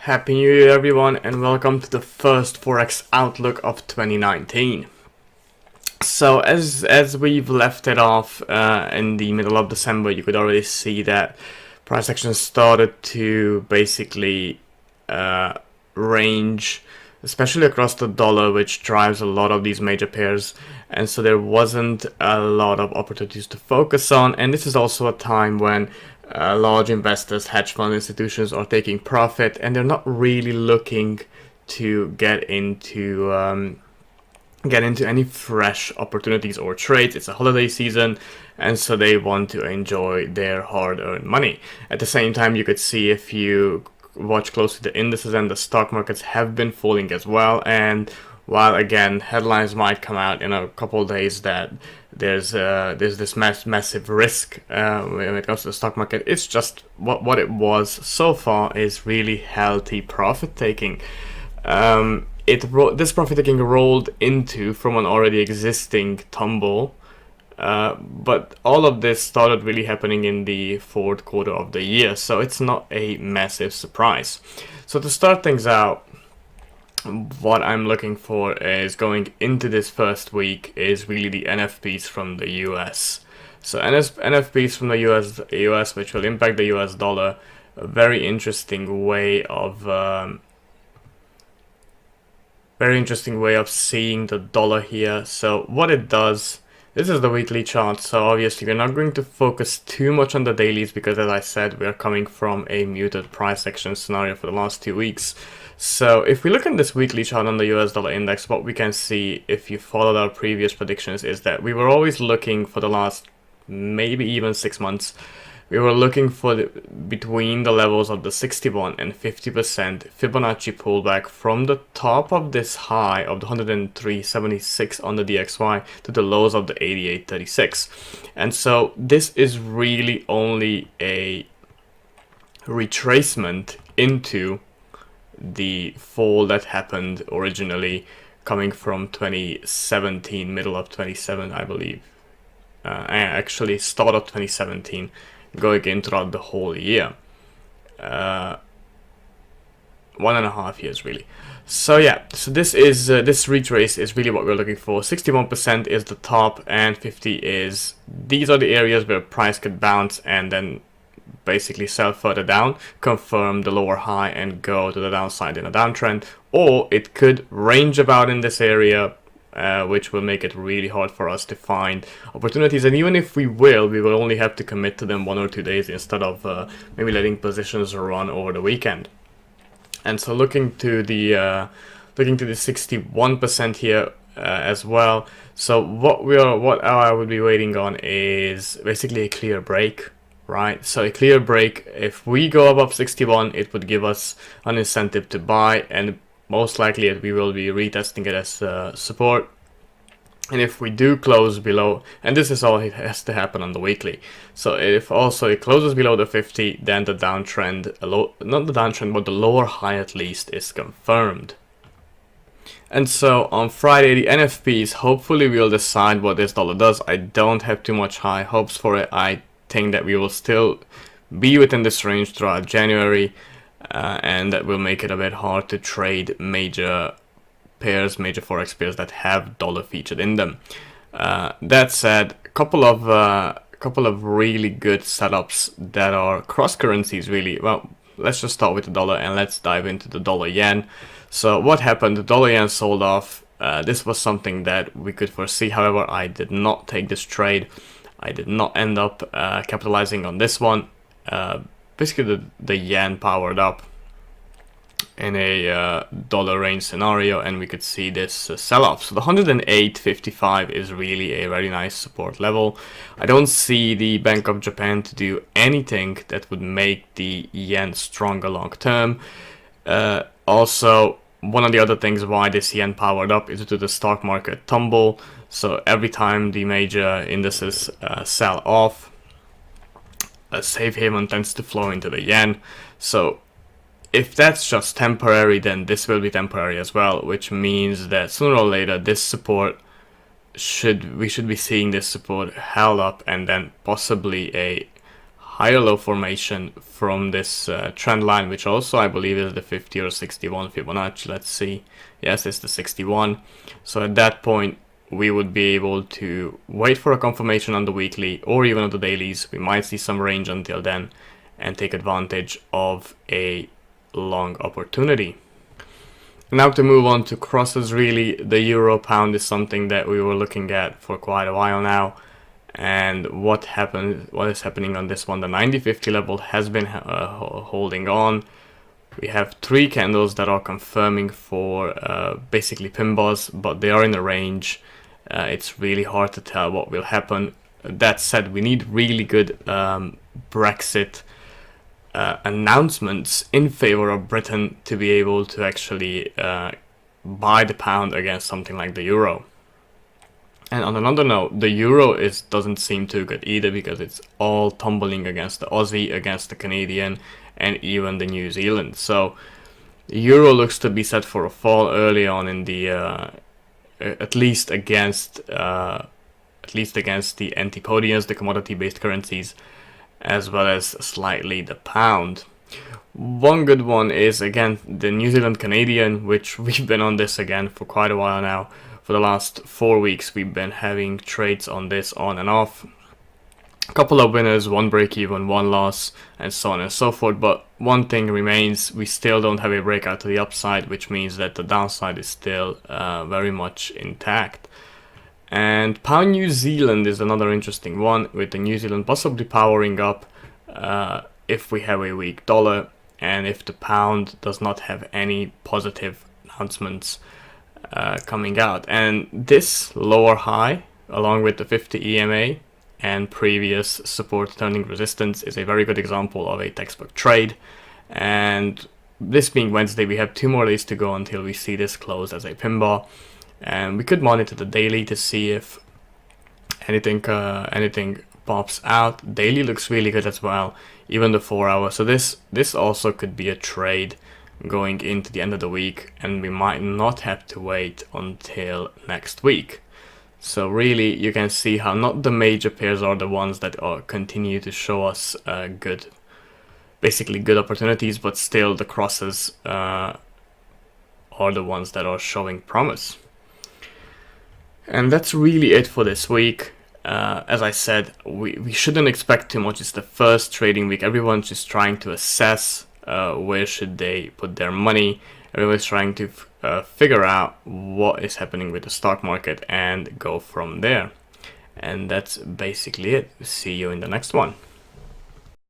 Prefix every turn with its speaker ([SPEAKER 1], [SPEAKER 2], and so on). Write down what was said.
[SPEAKER 1] Happy New Year, everyone, and welcome to the first Forex Outlook of 2019. So, as we've left it off in the middle of December, you could already see that price action started to basically range, especially across the dollar, which drives a lot of these major pairs. And so there wasn't a lot of opportunities to focus on. And this is also a time when large investors, hedge fund institutions are taking profit, and they're not really looking to get into any fresh opportunities or trades. It's a holiday season, and so they want to enjoy their hard-earned money. At the same time, you could see, if you watch closely, the indices and the stock markets have been falling as well. And while again headlines might come out in a couple of days that there's this massive risk when it comes to the stock market, it's just what it was so far is really healthy profit taking. This profit taking rolled into from an already existing tumble, but all of this started really happening in the fourth quarter of the year, so it's not a massive surprise. So to start things out, what I'm looking for is going into this first week is really the NFPs from the US. So NFPs from the US, which will impact the US dollar. A very interesting way of seeing the dollar here. So what it does, this is the weekly chart. So obviously we're not going to focus too much on the dailies because, as I said, we're coming from a muted price action scenario for the last 2 weeks. So if we look at this weekly chart on the US dollar index, what we can see, if you followed our previous predictions, is that we were always looking for the last maybe even 6 months. We were looking for between the levels of the 61 and 50% Fibonacci pullback from the top of this high of the 103.76 on the DXY to the lows of the 88.36. And so this is really only a retracement into the fall that happened originally, coming from 2017, middle of 2017, I believe. Actually, start of 2017. Going in throughout the whole year, 1.5 years really. So yeah, so this is this retrace is really what we're looking for. 61% is the top, and 50 is, these are the areas where price could bounce and then basically sell further down, confirm the lower high, and go to the downside in a downtrend. Or it could range about in this area, which will make it really hard for us to find opportunities. And even if we will only have to commit to them 1 or 2 days instead of maybe letting positions run over the weekend. And so looking to the 61% here as well. So what I would be waiting on is basically a clear break, right? So a clear break, if we go above 61, it would give us an incentive to buy, and most likely we will be retesting it as support. And if we do close below, and this is all it has to happen on the weekly, so if also it closes below the 50, then the downtrend, not the downtrend, but the lower high at least, is confirmed. And so on Friday, the NFPs, hopefully we'll decide what this dollar does. I don't have too much high hopes for it. I think that we will still be within this range throughout January. And that will make it a bit hard to trade major pairs, major forex pairs that have dollar featured in them. That said, a couple of really good setups that are cross currencies really. Well, let's just start with the dollar and let's dive into the dollar yen. So what happened? The dollar yen sold off. This was something that we could foresee. However, I did not take this trade. I did not end up capitalizing on this one. Basically, the yen powered up in a dollar range scenario, and we could see this sell-off. So the 108.55 is really a very nice support level. I don't see the Bank of Japan to do anything that would make the yen stronger long term. Also, one of the other things why this yen powered up is due to the stock market tumble. So every time the major indices sell off, a safe haven tends to flow into the yen. So if that's just temporary, then this will be temporary as well, which means that sooner or later this support we should be seeing this support held up, and then possibly a higher low formation from this trend line, which also I believe is the 50 or 61 Fibonacci. Let's see. Yes, it's the 61. So at that point, we would be able to wait for a confirmation on the weekly or even on the dailies. We might see some range until then and take advantage of a long opportunity. Now to move on to crosses, really, the euro pound is something that we were looking at for quite a while now. And what is happening on this one? The 90.50 level has been holding on. We have 3 candles that are confirming for basically pin bars, but they are in a range. It's really hard to tell what will happen. That said, we need really good Brexit announcements in favor of Britain to be able to actually buy the pound against something like the euro. And on another note, the euro doesn't seem too good either, because it's all tumbling against the Aussie, against the Canadian, and even the New Zealand. So the euro looks to be set for a fall early on in the at least against the antipodians, the commodity-based currencies, as well as slightly the pound. One good one is, again, the New Zealand Canadian, which we've been on this again for quite a while now. For the last 4 weeks, we've been having trades on this on and off. A couple of winners, 1 break even, 1 loss, and so on and so forth. But one thing remains, we still don't have a breakout to the upside, which means that the downside is still very much intact. And pound New Zealand is another interesting one, with the New Zealand possibly powering up if we have a weak dollar, and if the pound does not have any positive announcements coming out. And this lower high, along with the 50 EMA and previous support turning resistance, is a very good example of a textbook trade. And this being Wednesday, we have 2 more days to go until we see this close as a pin bar. And we could monitor the daily to see if anything pops out. Daily looks really good as well, even the 4 hour. So this also could be a trade going into the end of the week, and we might not have to wait until next week. So really, you can see how not the major pairs are the ones that continue to show us basically good opportunities, but still the crosses are the ones that are showing promise. And that's really it for this week. As I said, we shouldn't expect too much. It's the first trading week. Everyone's just trying to assess where should they put their money. Everyone's trying to figure out what is happening with the stock market and go from there. And that's basically it. See you in the next one.